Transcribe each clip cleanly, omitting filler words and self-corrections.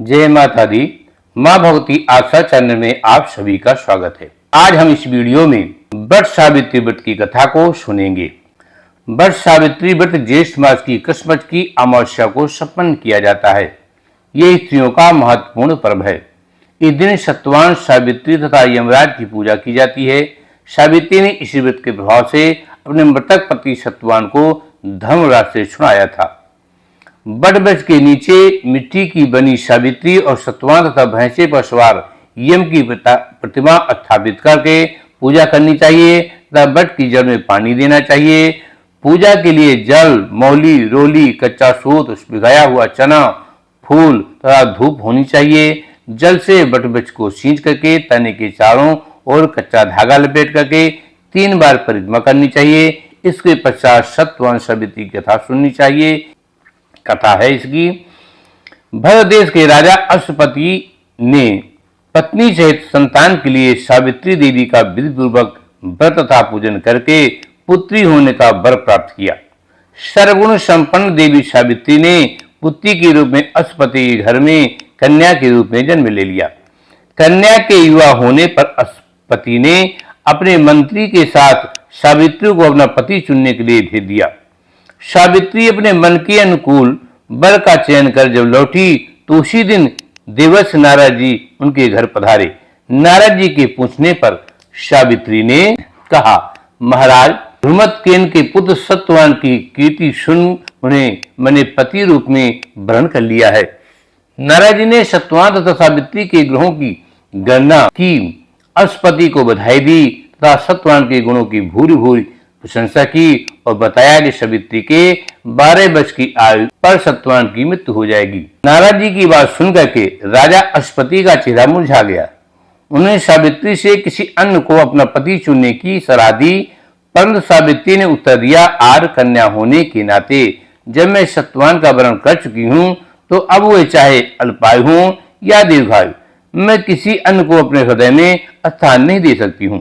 जय माता दी। माँ भगवती आशा चैनल में आप सभी का स्वागत है। आज हम इस वीडियो में वट सावित्री व्रत की कथा को सुनेंगे। वट सावित्री व्रत ज्येष्ठ मास की कृष्ण पक्ष की अमावस्या को संपन्न किया जाता है। ये स्त्रियों का महत्वपूर्ण पर्व है। इस दिन सत्यवान सावित्री तथा यमराज की पूजा की जाती है। सावित्री ने इस व्रत के प्रभाव से अपने मृतक पति सत्यवान को धर्मराज से छुड़ाया था। वट वृक्ष के नीचे मिट्टी की बनी सावित्री और सत्यवान तथा भैंसे पर सवार यम की प्रतिमा स्थापित करके पूजा करनी चाहिए तथा वट की जड़ में पानी देना चाहिए। पूजा के लिए जल, मौली, रोली, कच्चा सूत, भिगाया हुआ चना, फूल तथा धूप होनी चाहिए। जल से वट वृक्ष को सींच करके तने के चारों ओर कच्चा धागा लपेट करके 3 बार परिक्रमा करनी चाहिए। इसके पश्चात सत्यवान सावित्री की कथा सुननी चाहिए। कथा है इसकी। भरत देश के राजा अश्वपति ने पत्नी सहित संतान के लिए सावित्री देवी का विधि पूर्वक व्रत तथा पूजन करके पुत्री होने का वर प्राप्त किया। सर्वगुण संपन्न देवी सावित्री ने पुत्री के रूप में अश्वपति के घर में कन्या के रूप में जन्म ले लिया। कन्या के युवा होने पर अश्वपति ने अपने मंत्री के साथ सावित्री को अपना पति चुनने के लिए भेज दिया। सावित्री अपने मन के अनुकूल वर का चयन कर जब लौटी तो उसी दिन देवर्षि नारद जी उनके घर पधारे। नारद जी के पूछने पर सावित्री ने कहा, महाराज, ध्रुमकेन के पुत्र सत्यवान की कीर्ति सुन उन्हें मैंने पति रूप में वरण कर लिया है। नारद जी ने सत्यवान तथा सावित्री के ग्रहों की गणना की, अश्वपति को बधाई दी तथा सत्यवान के गुणों की भूरी भूरी प्रशंसा की और बताया कि सावित्री के 12 वर्ष की आयु पर सत्यवान की मृत्यु हो जाएगी। नारद जी की बात सुनकर के राजा अश्वपति का चेहरा मुरझा गया। उन्होंने सावित्री से किसी अन्य को अपना पति चुनने की सलाह दी, परंतु सावित्री ने उत्तर दिया, आर्य कन्या होने के नाते जब मैं सत्यवान का वरण कर चुकी हूँ तो अब वे चाहे अल्पायु हो या दीर्घायु, मैं किसी अन्य को अपने हृदय में स्थान नहीं दे सकती हूँ।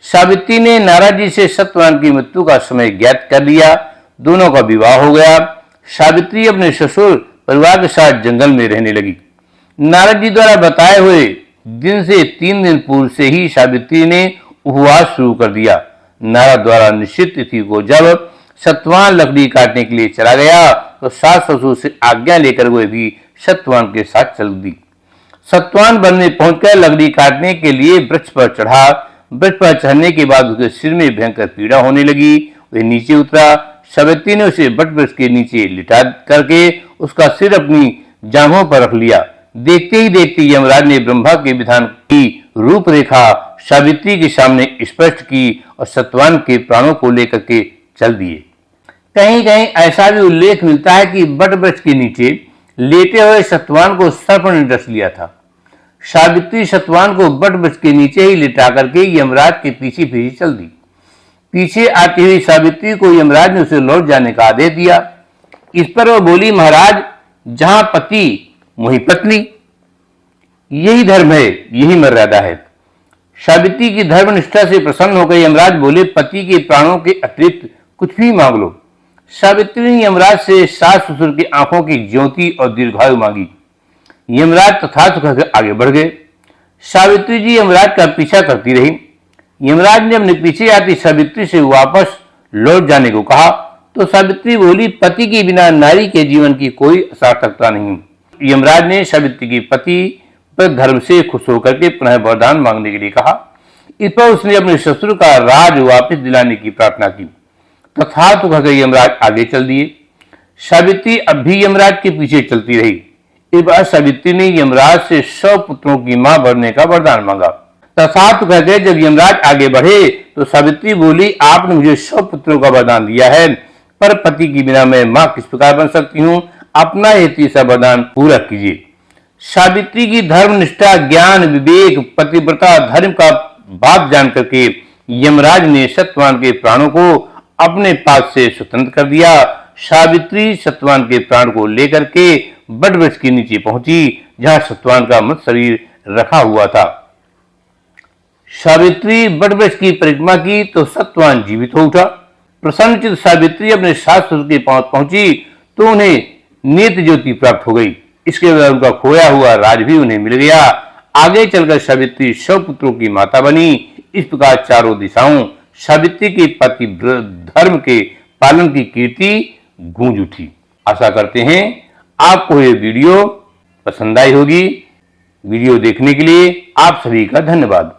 सावित्री ने नारद जी से सत्यवान की मृत्यु का समय ज्ञात कर लिया। दोनों का विवाह हो गया। सावित्री अपने ससुर परिवार के साथ जंगल में रहने लगी। नारद जी द्वारा बताए हुए दिन से 3 दिन पूर्व से ही सावित्री ने उपवास शुरू कर दिया। नारद द्वारा निश्चित तिथि को जब सत्यवान लकड़ी काटने के लिए चला गया तो सास ससुर से आज्ञा लेकर वे भी सत्यवान के साथ चल दी। सत्यवान वन में पहुंचकर लकड़ी काटने के लिए वृक्ष पर चढ़ा। वृक्ष पर चढ़ने के बाद उसके सिर में भयंकर पीड़ा होने लगी। वह नीचे उतरा। सावित्री ने उसे वट वृक्ष के नीचे लिटा करके उसका सिर अपनी जांघों पर रख लिया। देखते ही देखते यमराज ने ब्रह्मा के विधान की रूपरेखा सावित्री के सामने स्पष्ट की और सत्यवान के प्राणों को लेकर के चल दिए। कहीं कहीं ऐसा भी उल्लेख मिलता है कि वट वृक्ष के नीचे लेटे हुए सत्यवान को सर्प ने डस लिया था। सावित्री सत्यवान को वट वृक्ष के नीचे ही लिटा करके यमराज के पीछे पीछे चल दी। पीछे आती हुई सावित्री को यमराज ने उसे लौट जाने का आदेश दिया। इस पर वह बोली, महाराज, जहां पति वहीं पत्नी, यही धर्म है, यही मर्यादा है। सावित्री की धर्मनिष्ठा से प्रसन्न होकर यमराज बोले, पति के प्राणों के अतिरिक्त कुछ भी मांग लो। सावित्री ने यमराज से सास ससुर की आंखों की ज्योति और दीर्घायु मांगी। यमराज तथास्तु कहकर आगे बढ़ गए। सावित्री जी यमराज का पीछा करती रही। यमराज ने अपने पीछे आती सावित्री से वापस लौट जाने को कहा तो सावित्री बोली, पति के बिना नारी के जीवन की कोई सार्थकता नहीं। यमराज ने सावित्री की पति पर धर्म से खुश होकर के पुनः वरदान मांगने के लिए कहा। इस पर उसने अपने ससुर का राज वापस दिलाने की प्रार्थना की। तथास्तु कहकर यमराज आगे चल दिए। सावित्री अब भी यमराज के पीछे चलती रही। इस बार सावित्री ने यमराज से 100 पुत्रों की मां बनने का वरदान मांगा। तथास्तु कहकर जब यमराज आगे बढ़े तो सावित्री बोली, आपने मुझे 100 पुत्रों का वरदान दिया है, पर पति के बिना मैं मां किस प्रकार बन सकती हूँ? अपना ये तीसरा वरदान पूरा कीजिए। सावित्री की धर्मनिष्ठा, ज्ञान, विवेक, पतिव्रता, धर्म का बात जान करके यमराज ने सत्यवान के प्राणों को अपने पास से स्वतंत्र कर दिया। सावित्री सत्यवान के प्राण को लेकर के वट वृक्ष के नीचे पहुंची जहां सत्यवान का मृत शरीर रखा हुआ था। सावित्री वटवृक्ष की परिक्रमा की तो सत्यवान जीवित हो उठा। प्रसन्नचित सावित्री अपने सास ससुर के पास पहुंची तो उन्हें नेत्र ज्योति प्राप्त हो गई। इसके बाद उनका खोया हुआ राज भी उन्हें मिल गया। आगे चलकर सावित्री 100 पुत्रों की माता बनी। इस प्रकार चारों दिशाओं सावित्री के पति धर्म के पालन की कीर्ति गूंज उठी। आशा करते हैं आपको ये वीडियो पसंद आई होगी। वीडियो देखने के लिए आप सभी का धन्यवाद।